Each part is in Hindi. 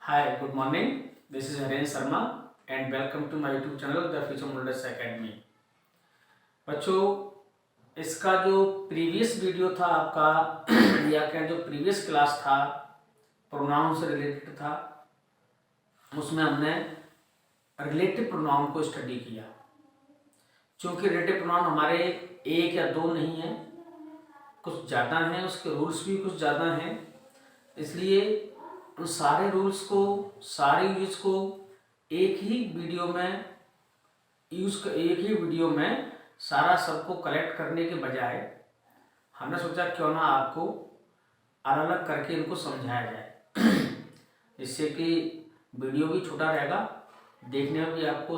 Hi, good morning. This is Haren Sharma and welcome to my YouTube channel The Future Molders Academy. बच्चों, इसका जो प्रीवियस वीडियो था आपका या क्या जो प्रीवियस क्लास था प्रोनाउन से रिलेटेड था, उसमें हमने रिलेटिव प्रोनाउन को स्टडी किया। क्योंकि रिलेटिव प्रोनाउन हमारे एक या दो नहीं है, कुछ ज़्यादा हैं, उसके रूल्स भी कुछ ज़्यादा हैं, इसलिए उन सारे रूल्स को, सारे यूज को एक ही वीडियो में सारा सबको कलेक्ट करने के बजाय हमने सोचा क्यों ना आपको अलग अलग करके इनको समझाया जाए जिससे कि वीडियो भी छोटा रहेगा, देखने में भी आपको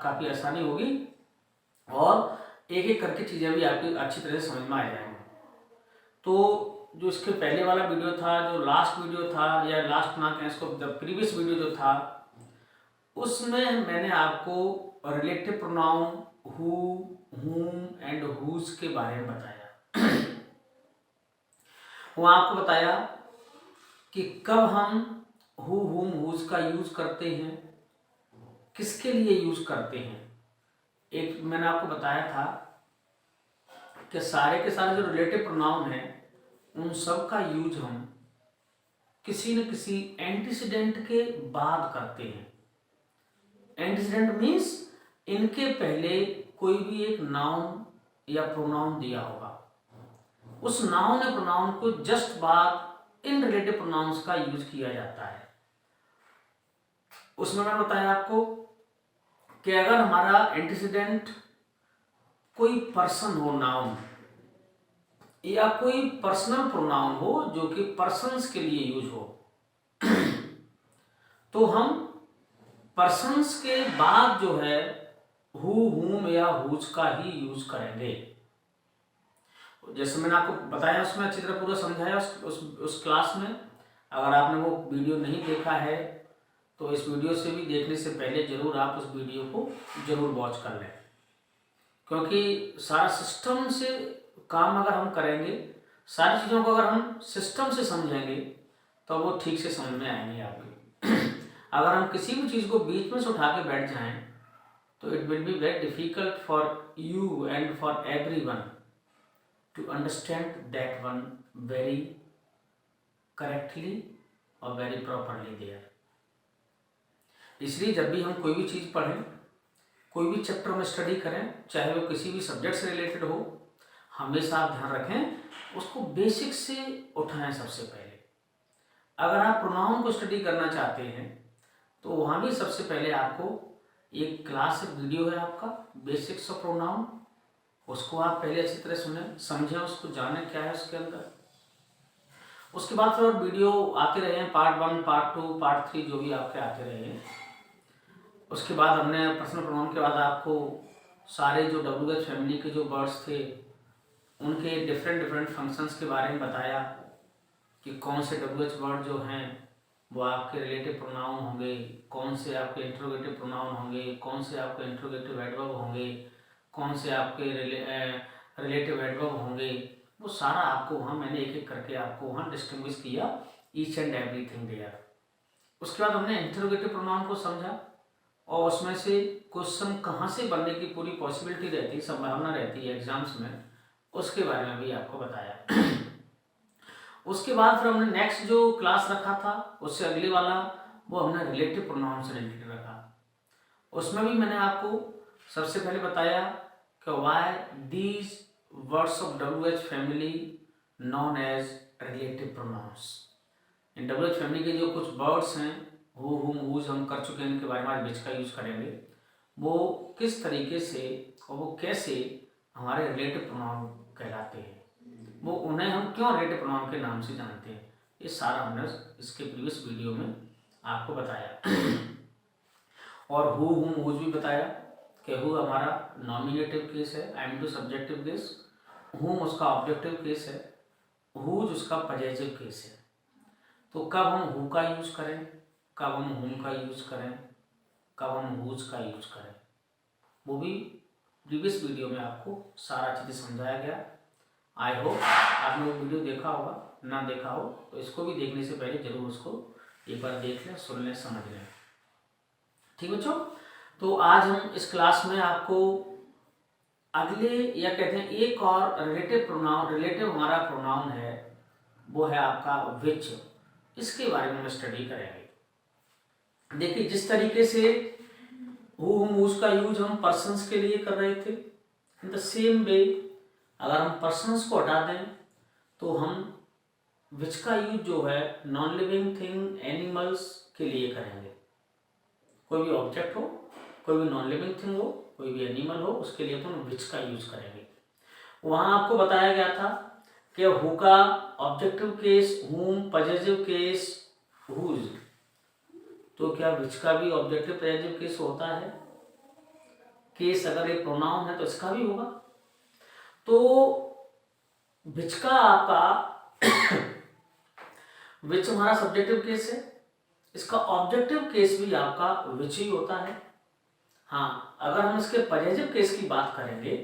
काफ़ी आसानी होगी और एक एक करके चीज़ें भी आपकी अच्छी तरह से समझ में आ जाएंगी। तो जो इसके पहले वाला वीडियो था, जो लास्ट वीडियो था या लास्ट ना कहें इसको, द प्रीवियस वीडियो जो था, उसमें मैंने आपको relative pronoun who, whom and whose के बारे में बताया। वहाँ आपको बताया कि कब हम हु, हुम, हुज का यूज करते हैं, किसके लिए यूज करते हैं। एक मैंने आपको बताया था कि सारे के सारे जो रिलेटिव प्रोनाउन हैं उन सब का यूज हम किसी न किसी एंटीसीडेंट के बाद करते हैं। एंटीसीडेंट मीन्स इनके पहले कोई भी एक नाउन या प्रोनाउन दिया होगा, उस नाउन या प्रोनाउन को जस्ट बाद इन रिलेटिव प्रोनाउंस का यूज किया जाता है। उसमें मैंने बताया आपको कि अगर हमारा एंटीसीडेंट कोई पर्सन हो, नाउन या कोई पर्सनल प्रोनाउन हो जो कि पर्सन्स के लिए यूज हो तो हम पर्सन्स के बाद जो है हु, हुम या हुज का ही यूज करेंगे। जैसे मैंने आपको बताया, उसमें अच्छी तरह पूरा समझाया उस क्लास में। अगर आपने वो वीडियो नहीं देखा है तो इस वीडियो से भी देखने से पहले जरूर आप उस वीडियो को जरूर वॉच कर लें, क्योंकि सारा सिस्टम से काम अगर हम करेंगे, सारी चीज़ों को अगर हम सिस्टम से समझेंगे तो वो ठीक से समझ में आएंगे आपके। अगर हम किसी भी चीज़ को बीच में से उठा के बैठ जाएं तो it will be very difficult for you and for everyone to understand that one very correctly और वेरी प्रॉपरली देयर। इसलिए जब भी हम कोई भी चीज़ पढ़ें, कोई भी चैप्टर में स्टडी करें, चाहे वो किसी भी सब्जेक्ट से रिलेटेड हो, हमेशा आप ध्यान रखें उसको बेसिक से उठाएं सबसे पहले। अगर आप प्रोनाउन को स्टडी करना चाहते हैं तो वहाँ भी सबसे पहले आपको एक क्लास, एक वीडियो है आपका बेसिक्स ऑफ प्रोनाउन, उसको आप पहले अच्छी तरह सुने, समझें, उसको जानें क्या है उसके अंदर। उसके बाद फिर और वीडियो आते रहे, पार्ट 1, पार्ट 2, पार्ट 3 जो भी आपके आते रहे। उसके बाद हमने पर्सनल प्रोनाउन के बाद आपको सारे जो WH फैमिली के जो वर्ड्स थे उनके डिफरेंट फंक्शंस के बारे में बताया कि कौन से WH वर्ड जो हैं वो आपके रिलेटिव प्रोनाउन होंगे, कौन से आपके इंट्रोगेटिव प्रोनाउन होंगे, कौन से आपके इंट्रोगेटिव एडवर्ब होंगे, कौन से आपके रिलेटिव एडवर्ब होंगे। वो सारा आपको वहाँ मैंने एक एक करके आपको वहाँ डिस्टिंग्विश किया, ईच एंड एवरीथिंग देयर। उसके बाद हमने इंट्रोगेटिव प्रोनाउन को समझा और उसमें से क्वेश्चन कहाँ से बनने की पूरी पॉसिबिलिटी रहती है, संभावना रहती है एग्जाम्स में, उसके बारे में भी आपको बताया। उसके बाद फिर हमने नेक्स्ट जो क्लास रखा था उससे अगले वाला वो हमने रिलेटिव प्रोनाउन से रिलेटेड रखा। उसमें भी मैंने आपको सबसे पहले बताया कि why these words of WH family known as relative pronouns. इन WH फैमिली के जो कुछ वर्ड्स हैं, हु, हुम, हुज हम कर चुके हैं, इनके बारे में आज विच का यूज करेंगे। वो किस तरीके से और वो कैसे हमारे रिलेटिव प्रोनाउन कहलाते हैं, वो उन्हें हम क्यों रिलेटिव प्रोनाउन के नाम से जानते हैं, ये सारा हमने इसके प्रीवियस वीडियो में आपको बताया। और हु, हुम, हुज भी बताया कि हु हमारा नॉमिनेटिव केस है, I am to subjective case, whom उसका ऑब्जेक्टिव केस है, हुज उसका पजेसिव केस है। तो कब हम हु का यूज करें, कब हम हुम का यूज करें, कब हम हुज का यूज करें, वो भी प्रीवियस वीडियो में आपको सारा चीज़ें समझाया गया। आई होप आपने वो वीडियो देखा होगा, ना देखा हो तो इसको भी देखने से पहले जरूर उसको एक बार देख लें, सुन लें, समझ लें। ठीक बच्चों, तो आज हम इस क्लास में आपको अगले या कहते हैं एक और रिलेटिव हमारा प्रोनाउन है, वो है आपका विच। इसके बारे में हम स्टडी करेंगे। देखिए, जिस तरीके से हु हुज का यूज हम पर्सन्स के लिए कर रहे थे, इन द सेम वे अगर हम पर्सन्स को हटा दें तो हम विच का यूज जो है नॉन लिविंग थिंग, एनिमल्स के लिए करेंगे। कोई भी ऑब्जेक्ट हो, कोई भी नॉन लिविंग थिंग हो, कोई भी एनिमल हो, उसके लिए हम विच का यूज करेंगे। वहां आपको बताया गया था कि हु का ऑब्जेक्टिव केस हुम, पजेसिव केस हुज, तो क्या विच का भी ऑब्जेक्टिव पजेसिव केस होता है? केस अगर एक प्रोनाउन है तो इसका भी होगा। तो विच का आपका विच हमारा सब्जेक्टिव केस है, इसका ऑब्जेक्टिव केस भी आपका विच ही होता है। हाँ, अगर हम इसके पजेसिव केस की बात करेंगे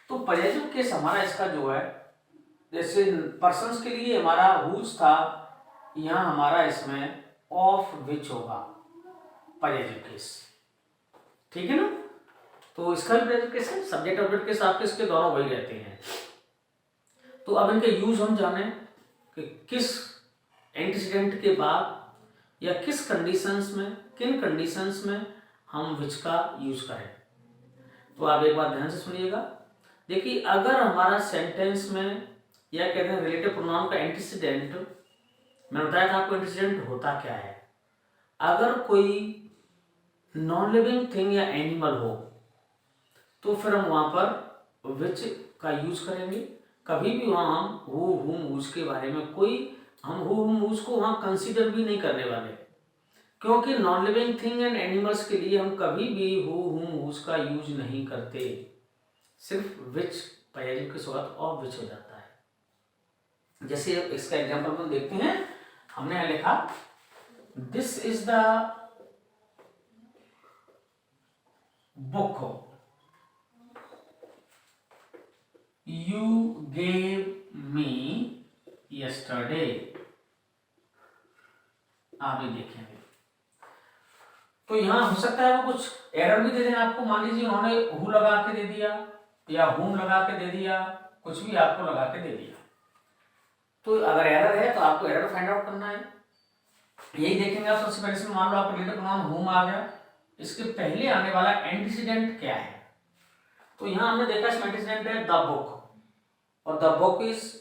तो पजेसिव केस हमारा इसका जो है, जैसे पर्सन्स के लिए हमारा हुज था, यहाँ हमारा इसमें ऑफ विच होगा पजेसिव केस। ठीक है ना? तो इसका भी पजेसिव केस है, सब्जेक्ट ऑब्जेक्ट केस आपके इसके दोनों वही रहते हैं। तो अब इनके यूज हम जाने कि किस एंटीसीडेंट के बाद या किस कंडीशंस में, किन कंडीशंस में हम विच का यूज करें। तो आप एक बार ध्यान से सुनिएगा। देखिए, अगर हमारा सेंटेंस में या कहते हैं रिलेटिव प्रोनाउन का एंटीसीडेंट, मैंने बताया था आपको एंटीसीडेंट होता क्या है। अगर कोई नॉन लिविंग थिंग या एनिमल हो तो फिर हम वहां पर विच का यूज करेंगे। कभी भी वहां हम हु हुम हुज के बारे में हम हु हुम हुज को वहां कंसीडर भी नहीं करने वाले, क्योंकि non living thing and animals के लिए हम कभी भी हु हुम हुज का यूज नहीं करते। सिर्फ विच पजेसिव के साथ और विच हो जाता है। जैसे इसका एग्जांपल हम देखते हैं। हमने यहां लिखा this is the book you gave me yesterday. आप ये देखेंगे तो यहां हो सकता है वो कुछ एरर भी दे दें आपको। मान लीजिए उन्होंने हु लगा के दे दिया या हुम लगा के दे दिया, कुछ भी आपको लगा के दे दिया। तो अगर एरर है तो आपको एरर फाइंड आउट करना है। यही देखेंगे आप सबसे पहले। इसमें मान लो आपको रिलेटिव प्रोनाउन हुम आ गया, इसके पहले आने वाला एंटीसीडेंट क्या है? तो यहां हमने देखा इसमें एंटीसीडेंट है द बुक, और the book is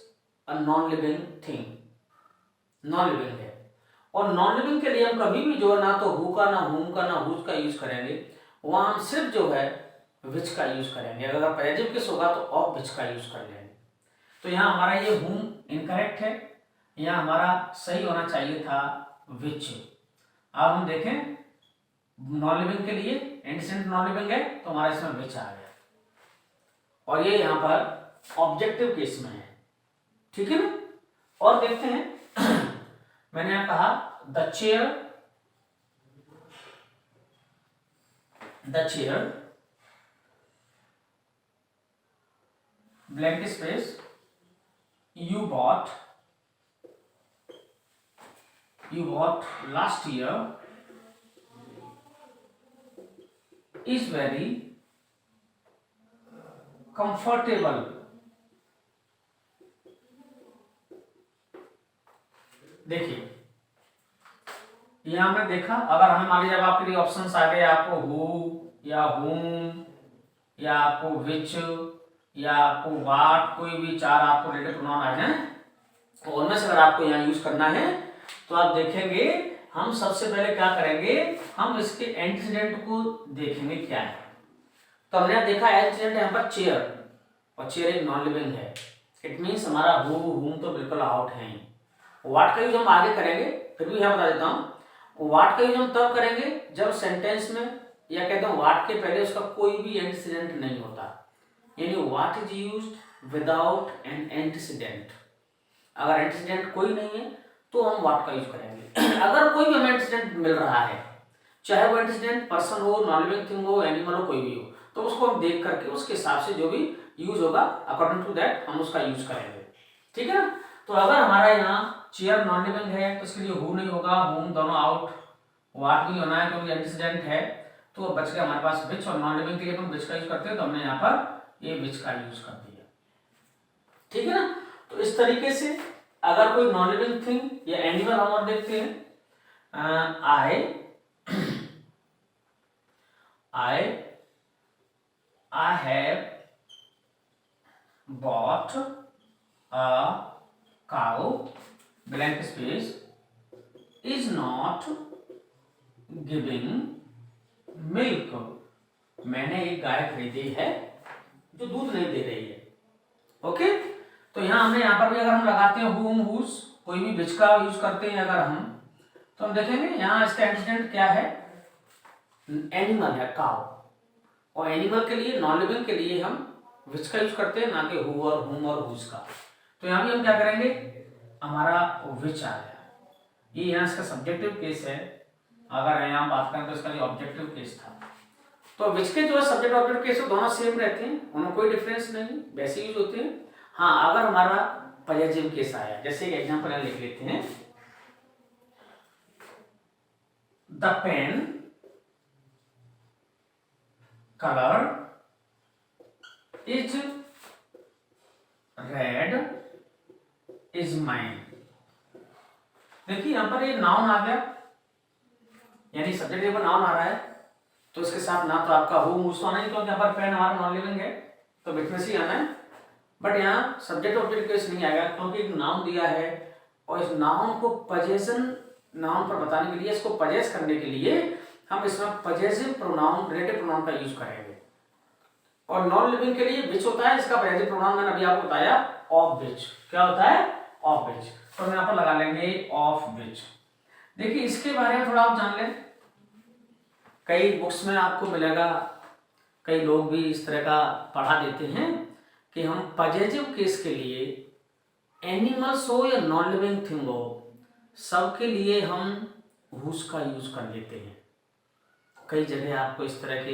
a non living thing, non living है। और नॉन लिविंग के लिए हम कभी भी जो है ना तो हु का, ना हुम का, ना हुज का यूज करेंगे। वहां हम सिर्फ जो है विच का यूज करेंगे। अगर पजेसिव केस होगा तो ऑफ विच का यूज कर लेंगे। तो यहाँ हमारा ये हुम इनकरेक्ट है, यहाँ हमारा सही होना चाहिए था विच। अब हम देखें नॉन लिविंग के लिए एंटीसीडेंट नॉन लिविंग है तो हमारा इसमें विच आ गया, और ये यहाँ पर ऑब्जेक्टिव केस में है। ठीक है ना? और देखते हैं मैंने यहां कहा the chair blank space you bought last year is very comfortable। देखिए, यहां हमने देखा, अगर हमें मान लीजिए जब आपके लिए ऑप्शंस आ गए, आपको हु या हुम या आपको विच या आपको वाट, कोई भी चार आपको रिलेटिव प्रोनाउन आ जाए, तो उनमें से अगर आपको यहाँ यूज करना है तो आप देखेंगे हम सबसे पहले क्या करेंगे, हम इसके एंटीसीडेंट को देखेंगे क्या है। तो हमने देखा एंटीसीडेंट है यहाँ पर चेयर, और चेयर एक नॉन लिविंग है। इट मीन्स हमारा हु हुम तो बिल्कुल आउट है। वाट का यूज हम आगे करेंगे, फिर भी यहाँ बता देता हूँ। वाट का यूज हम तब करेंगे जब सेंटेंस में या कहते हैं वाट के पहले उसका कोई भी एंटीसीडेंट नहीं होता, यानी what is used without an antecedent. अगर एंटीसीडेंट कोई नहीं है तो हम व्हाट का यूज करेंगे। अगर कोई भी हमें एंटीसीडेंट मिल रहा है, चाहे वो एंटीसीडेंट पर्सन हो, नॉन लिविंग थिंग हो, एनिमल हो, कोई भी हो, तो उसको हम देख करके उसके हिसाब से जो भी यूज होगा अकॉर्डिंग टू दैट हम उसका यूज करेंगे। ठीक है ना? तो अगर हमारा यहाँ चेयर नॉन लिविंग है तो इसके लिए हु नहीं होगा, हुम दोनों आउट, वाट भी होना है क्योंकि एंटीसीडेंट है, तो बच गया हमारे पास विच, और नॉन लिविंग के लिए हम विच का यूज करते हैं तो हमने यहाँ पर ये विच का यूज कर दिया। ठीक है ना। तो इस तरीके से अगर कोई नॉन लिविंग थिंग या एनिमल हम और देखते हैं, I have bought a cow, blank space, is not giving milk. मैंने एक गाय खरीदी है जो दूध नहीं दे रही है। ओके, तो यहाँ हमने यहाँ पर भी अगर हम लगाते हैं whom, whose, कोई भी which का यूज करते हैं अगर हम, तो हम देखेंगे यहाँ इसका एंटीसीडेंट क्या है, एनिमल है, काउ, और एनिमल के लिए नॉन लिविंग के लिए हम विच का यूज करते हैं, ना कि हु और हुम और हुज का। तो यहाँ भी हम क्या करेंगे, हमारा विच आ गया। ये यहाँ इसका सब्जेक्टिव केस है, अगर यहाँ बात करें तो इसका जो ऑब्जेक्टिव केस था। तो विच के जो है सब्जेक्ट ऑब्जेक्ट केस दोनों सेम रहते हैं, उनमें कोई डिफरेंस नहीं, वैसे यूज होते हैं। हाँ, अगर हमारा पॉजिटिव केस आया, जैसे एक एग्जाम्पल यहाँ लिख लेते हैं, the pen color is red is mine। देखिए यहां पर ये नाउन आ गया, यानी सब्जेक्ट पर नाउन आ रहा है, तो इसके साथ ना तो आपका हु मुझ तो आना ही, क्योंकि यहाँ पर पेन हमारा नॉन लिविंग है तो विटनेस ही आना है। बट यहाँ सब्जेक्ट ऑब्जेक्ट केस नहीं आएगा, क्योंकि एक नाउन दिया है और इस नाउन को पजेशन, नाउन पर बताने के लिए, इसको पजेस करने के लिए हम इसमें पजेसिव प्रोनाउन, रिलेटिव प्रोनाउन का यूज करेंगे। और नॉन लिविंग के लिए विच होता है, इसका पजेसिव प्रोनाउन मैंने अभी आपको बताया ऑफ विच। क्या होता है, ऑफ विच। तो हम यहाँ पर लगा लेंगे ऑफ विच। देखिए इसके बारे में थोड़ा आप जान लें, कई बुक्स में आपको मिलेगा, कई लोग भी इस तरह का पढ़ा देते हैं कि हम पजेसिव केस के लिए एनिमल्स हो या नॉन लिविंग थिंग हो, सबके लिए हम हुज का यूज कर लेते हैं। कई जगह आपको इस तरह के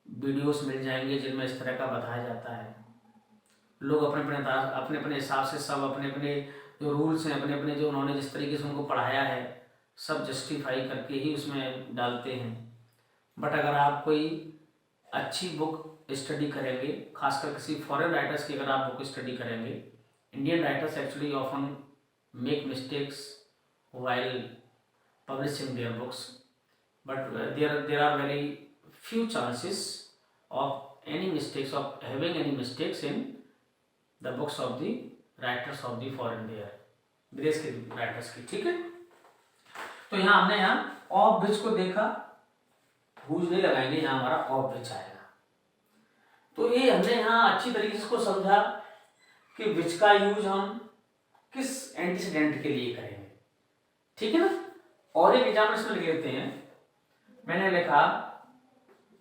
वीडियोस मिल जाएंगे जिनमें इस तरह का बताया जाता है। लोग अपने अपने हिसाब से सब अपने अपने जो रूल्स हैं, अपने अपने जो उन्होंने जिस तरीके से उनको पढ़ाया है, सब जस्टिफाई करके ही उसमें डालते हैं। बट अगर आप कोई अच्छी बुक स्टडी करेंगे, खासकर किसी फॉरेन राइटर्स की अगर आप बुक स्टडी करेंगे, Indian writers actually often make mistakes while publishing their books, but there are very few chances of any mistakes, of having any mistakes in the books of the writers of the foreign there, विदेश के राइटर्स की। ठीक है, तो यहाँ हमने यहाँ ऑफ विच को देखा, हुज नहीं लगाएंगे, यहाँ हमारा ऑफ विच आएगा। तो ये हमने यहाँ अच्छी तरीके से इसको समझा कि विच का यूज हम किस एंटीसीडेंट के लिए करेंगे। ठीक है ना। और एक एग्जाम्पल इसमें लिख लेते हैं, मैंने लिखा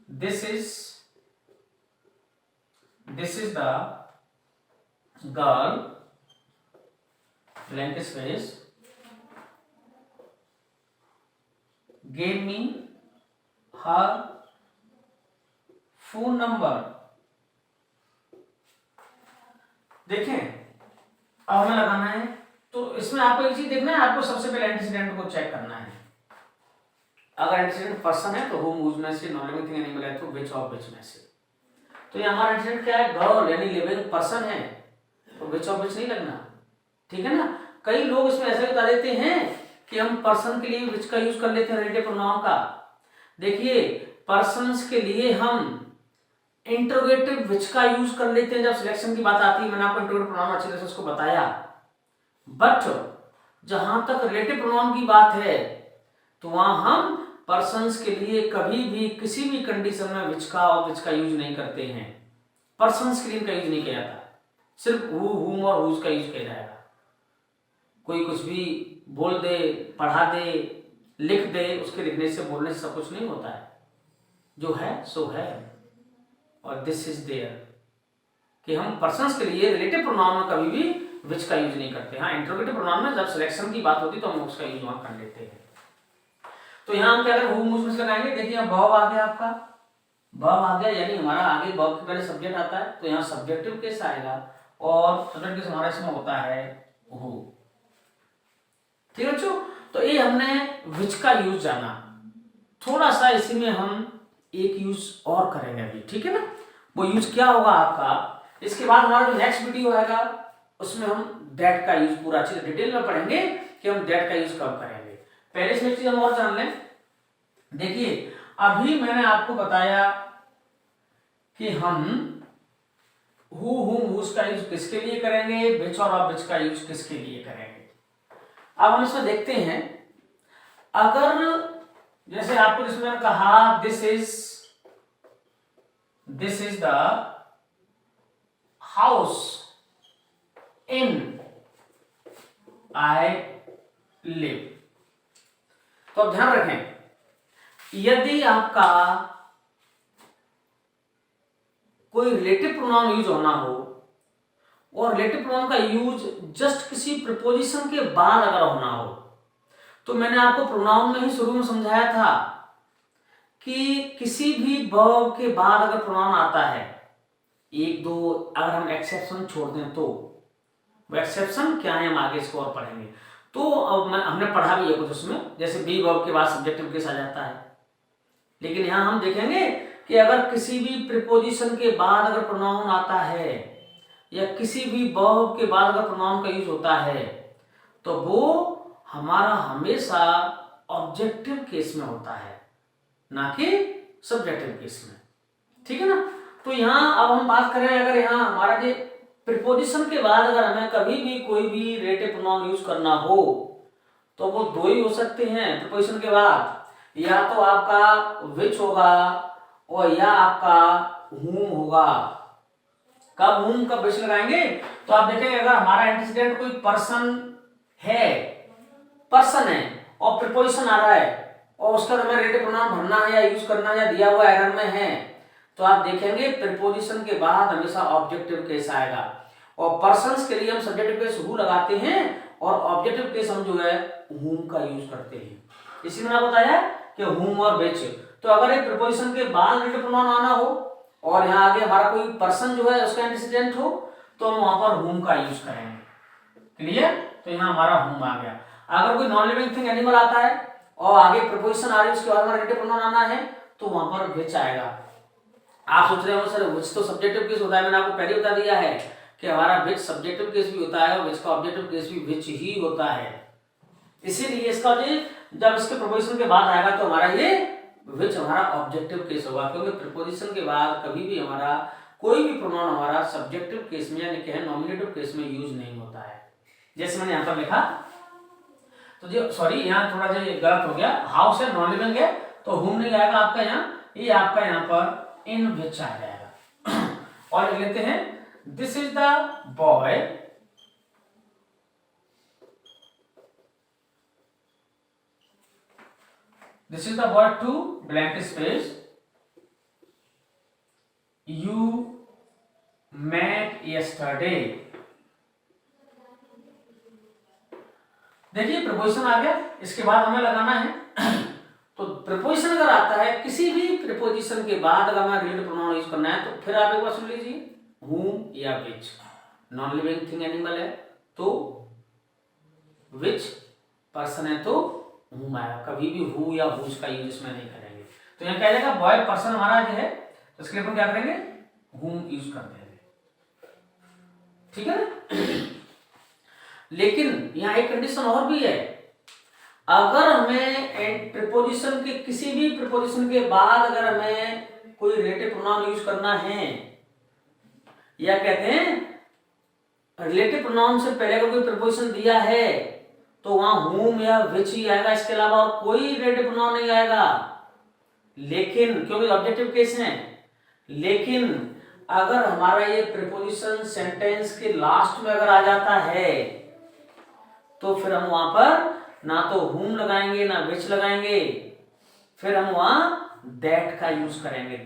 this is the girl, blank space, gave me her phone number. देखें अब हमें लगाना है, तो इसमें आपको एक चीज देखना है, आपको सबसे पहले एंटीसीडेंट को चेक करना है। अगर एंटीसीडेंट पर्सन है तो हुम, हुज में से, नॉन लिविंग थिंग एनिमल है तो विच, ऑफ विच में से। तो ये हमारा एंटीसीडेंट क्या है, गर्ल, यानी लिविंग पर्सन है, तो विच ऑफ विच नहीं लगना। ठीक है ना। कई लोग इसमें ऐसा बता देते हैं कि हम पर्सन के लिए विच का यूज कर लेते हैं, रिलेटिव प्रोनाउन का। देखिए पर्सन्स के लिए हम इंटरोगेटिव विच का यूज कर लेते हैं जब सिलेक्शन की बात आती है। मैंने आपको इंटरोगेटिव प्रोनाउन अच्छी तरह से उसको बताया। बट जहां तक रिलेटिव प्रोनाउन की बात है तो वहां हम पर्सन्स के लिए कभी भी किसी भी कंडीशन में विच का और विच का यूज नहीं करते हैं। पर्सन्स के लिए इनका यूज नहीं किया जाता, सिर्फ हु, हुम और हुज का यूज किया जाएगा। कोई कुछ भी बोल दे, पढ़ा दे, लिख दे, उसके लिखने से, बोलने से सब कुछ नहीं होता है। जो है सो है, और दिस इज देयर, कि हम पर्सन्स के लिए रिलेटिव प्रोनाउन में कभी भी विच का यूज नहीं करते। हाँ, इंटरोगेटिव प्रोनाउन में जब सिलेक्शन की बात होती है तो हम उसका यूज वहां कर लेते हैं। तो यहाँ हम क्या करें, हु मुझ में लगाएंगे। देखिए यहाँ वर्ब आ गया, आपका वर्ब आ गया, यानी हमारा आगे वर्ब के पहले सब्जेक्ट आता है, तो यहाँ सब्जेक्टिव केस आएगा और सब्जेक्ट केस हमारा इसमें होता है हु। ठीक है बच्चों, तो ये हमने विच का यूज जाना। थोड़ा सा इसी में हम एक यूज और करेंगे अभी, ठीक है ना। वो यूज क्या होगा आपका, इसके बाद हमारा जो नेक्स्ट वीडियो आएगा उसमें हम दैट का यूज पूरा अच्छे से डिटेल में पढ़ेंगे कि हम दैट का यूज कब करेंगे। पहले से एक चीज हम और जान लें। देखिए अभी मैंने आपको बताया कि हम हु हुम हुज का यूज किसके लिए करेंगे, विच और ऑफ विच का यूज किसके लिए करेंगे। अब हम इसमें देखते हैं, अगर जैसे आपको जिसमें मैंने कहा this is the house in I live, तो अब ध्यान रखें, यदि आपका कोई रिलेटिव प्रोनाउन यूज होना हो और रिलेटिव प्रोनाउन का यूज जस्ट किसी प्रीपोजिशन के बाद अगर होना हो, तो मैंने आपको प्रोनाउन में ही शुरू में समझाया था कि किसी भी वर्ब के बाद अगर प्रोनाउन आता है, एक दो अगर हम एक्सेप्शन छोड़ दें तो वो एक्सेप्शन क्या है हम आगे इसको और पढ़ेंगे। तो अब हमने पढ़ा भी है कुछ उसमें, जैसे बी वर्ब के बाद सब्जेक्टिव केस आ जाता है, लेकिन यहां हम देखेंगे कि अगर किसी भी प्रीपोजिशन के बाद अगर प्रोनाउन आता है या किसी भी वर्ब के बाद अगर प्रोनाउन का यूज होता है तो वो हमारा हमेशा ऑब्जेक्टिव केस में होता है, ना कि सब्जेक्टिव केस में, ठीक है ना। तो यहाँ अब हम बात करें, अगर यहाँ हमारा जो प्रीपोजिशन के बाद अगर हमें कभी भी कोई भी रिलेटिव प्रोनाउन यूज करना हो तो वो दो ही हो सकते हैं प्रीपोजिशन के बाद, या तो आपका विच होगा और या आपका whom होगा। कब whom कब विच लगाएंगे, तो आप देखेंगे अगर हमारा एंटीसीडेंट कोई पर्सन है और प्रीपोजिशन आ रहा है और उसका हमें रिलेटिव प्रोनाउन भरना है या यूज करना है या दिया हुआ एरर में है, तो आप देखेंगे प्रीपोजिशन के बाद हमेशा ऑब्जेक्टिव केस आएगा, और पर्सन्स के लिए हम सब्जेक्टिव केस हु लगाते हैं और ऑब्जेक्टिव केस हम जो है whom का यूज करते हैं। इसी में बताया कि whom और which, तो अगर एक प्रीपोजिशन के बाद रिलेटिव प्रोनाउन आना हो और यहाँ आगे हमारा कोई पर्सन जो है उसका एंटीसीडेंट हो तो हम वहां पर whom का यूज करेंगे। क्लियर, तो यहाँ हमारा whom आ गया। अगर कोई नॉन लिविंग थिंग एनिमल आता है और आगे प्रीपोजिशन आ रही है उसके बाद हमारा रिलेटिव प्रोनाउन आना है तो वहां पर which आएगा। आप सोच रहे हो सर which तो सब्जेक्टिव केस होता है, मैंने आपको पहले बता दिया है कि हमारा which सब्जेक्टिव केस भी होता है और which का ऑब्जेक्टिव केस भी which ही होता है। इसीलिए इसका जब इसके प्रीपोजिशन के बाद आएगा तो हमारा ये which हमारा ऑब्जेक्टिव केस होगा, क्योंकि प्रीपोजिशन के बाद कभी भी हमारा कोई भी प्रोनाउन हमारा सब्जेक्टिव केस में यानी कि नॉमिनेटिव केस में यूज नहीं होता है। जैसे मैंने यहाँ पर लिखा, तो जो सॉरी यहाँ थोड़ा जो गलत हो गया, हाउस है नॉन लिविंग है तो whom नहीं आएगा आपका यहाँ, ये आपका यहाँ पर इन which आ जाएगा। और लिख लेते हैं this is the boy to blank space you met yesterday। देखिए प्रीपोजिशन आ गया, इसके बाद हमें लगाना है तो प्रीपोजिशन अगर आता है किसी भी प्रीपोजिशन के बाद अगर हमें रिलेटिव प्रोनाउन यूज करना है तो फिर आप एक बार सुन लीजिए whom या which। Non living thing animal है तो which, पर्सन है तो whom आएगा, कभी भी who या whose का यूज इसमें नहीं करेंगे। तो यहाँ क्या जाएगा बॉय पर्सन हमारा जो है तो इसके लिए अपन क्या करेंगे whom यूज कर देंगे, ठीक है ना। लेकिन यहाँ एक कंडीशन और भी है, अगर हमें प्रीपोजिशन के किसी भी प्रीपोजिशन के बाद अगर हमें कोई रिलेटिव प्रोनाउन यूज करना है या कहते हैं रिलेटिव प्रोनाउन से पहले अगर कोई प्रीपोजिशन दिया है तो वहां whom या which ही आएगा, इसके अलावा और कोई रिलेटिव प्रोनाउन नहीं आएगा। लेकिन क्योंकि ऑब्जेक्टिव केस है, लेकिन अगर हमारा ये प्रीपोजिशन सेंटेंस के लास्ट में अगर आ जाता है तो फिर हम वहां पर ना तो whom लगाएंगे ना which लगाएंगे, फिर हम वहां that का यूज करेंगे।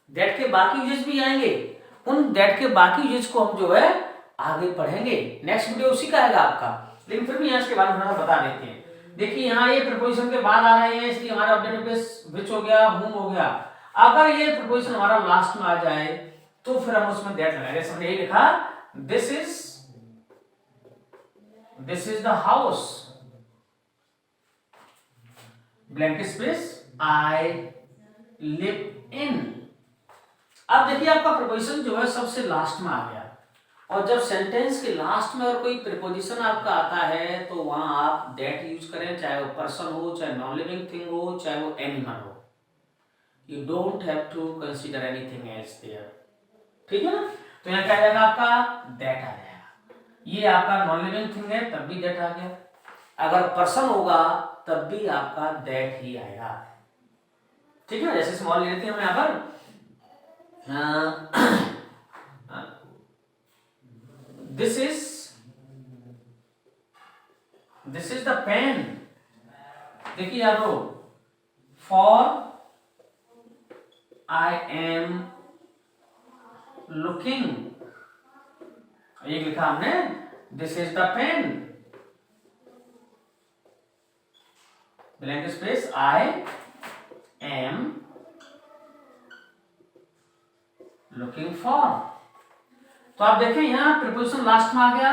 that के बाकी यूजेस भी आएंगे, उन that के बाकी यूजेस को हम जो है आगे पढ़ेंगे, नेक्स्ट वीडियो उसी का आएगा आपका। लेकिन फिर भी यहाँ इसके बारे में थोड़ा बता देते हैं। देखिए यहाँ ये प्रीपोजिशन के बाद आ रहे हैं इसलिए हमारा ऑब्जेक्टिव केस which हो गया whom हो गया। अगर ये प्रीपोजिशन हमारा लास्ट में आ जाए तो फिर हम उसमें that लगाएंगे। जैसे हमने ये लिखा this is the house, blank space I live in. अब देखिए आपका प्रीपोजिशन जो है सबसे लास्ट में आ गया, और जब सेंटेंस के लास्ट में और कोई प्रीपोजिशन आपका आता है तो वहां आप दैट यूज करें, चाहे वो पर्सन हो, चाहे नॉन लिविंग थिंग हो, चाहे वो एनिमल हो। You don't have to consider anything else there, ठीक है ना। तो यहाँ क्या आ जाएगा आपका दैट आ जाएगा। ये आपका नॉन लिविंग थिंग है तब भी दैट आ गया, अगर पर्सन होगा तब भी आपका दैट ही आएगा, ठीक है। जैसे स्मॉल ले लेते हैं हम यहाँ पर, दिस इज द पेन। देखिए यार, फॉर आई एम लुकिंग, ये लिखा हमने, this is the pen, blank space I am looking for. तो आप देखें यहां प्रीपोजिशन लास्ट में आ गया,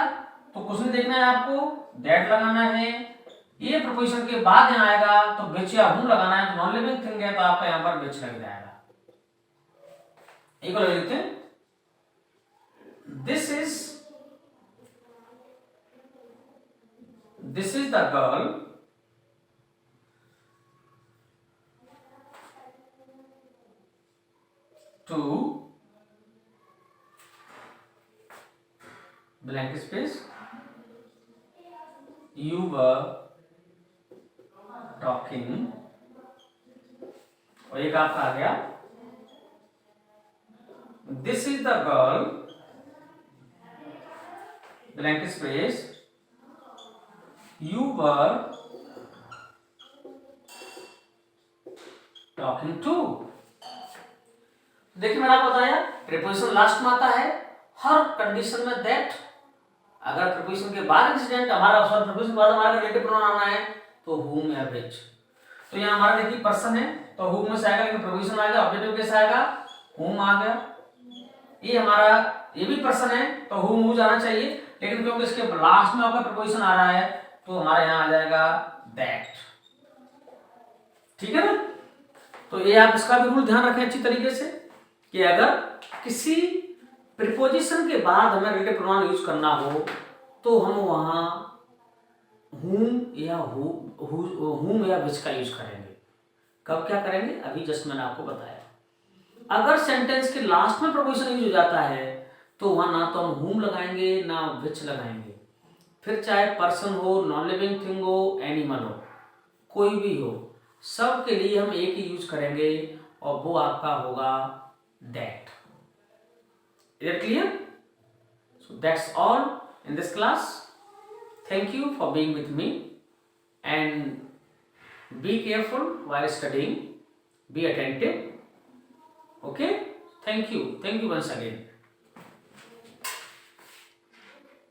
तो कुछ नहीं देखना है आपको, दैट लगाना है। ये प्रीपोजिशन के बाद यहां आएगा तो विच या हूं लगाना है, तो नॉन लिविंग थिंग है तो आपका यहां पर विच लग जाएगा। एक और लिखते हैं, this is the girl to blank space you were talking, और एक आपका आ गया, this is the girl blank space you were talking to। देखिए मैंने आपको बताया प्रीपोजिशन लास्ट में आता है हर कंडीशन में दैट, अगर प्रीपोजिशन के बाद इंसिडेंट हमारा प्रीपोजिशन के बाद हमारा रिलेटिव प्रोनाउन आना है तो whom या which। तो यहाँ हमारा देखिए पर्सन है तो whom में से आएगा, लेकिन प्रीपोजिशन आ गया, ऑब्जेक्टिव कैसे आएगा, whom आ गया। ये हमारा ये भी पर्सन है तो whom हो जाना चाहिए, लेकिन क्योंकि इसके लास्ट में आपका प्रीपोजिशन आ रहा है तो हमारा यहाँ आ जाएगा दैट, ठीक है ना। तो ये आप इसका भी रूल ध्यान रखें अच्छी तरीके से कि अगर किसी प्रीपोजिशन के बाद हमें रिलेटिव प्रोनाउन यूज करना हो तो हम वहां whom या which का यूज करेंगे। कब क्या करेंगे, अभी जस्ट मैंने आपको बताया। अगर सेंटेंस के लास्ट में प्रीपोजिशन यूज हो जाता है तो वहां ना तो हम whom लगाएंगे ना which लगाएंगे, फिर चाहे पर्सन हो, नॉन लिविंग थिंग हो, एनिमल हो, कोई भी हो, सब के लिए हम एक ही यूज करेंगे और वो आपका होगा that. Is it clear? So that's all in this class. Thank you for being with me, and be careful while studying. Be attentive. Okay? Thank you once again.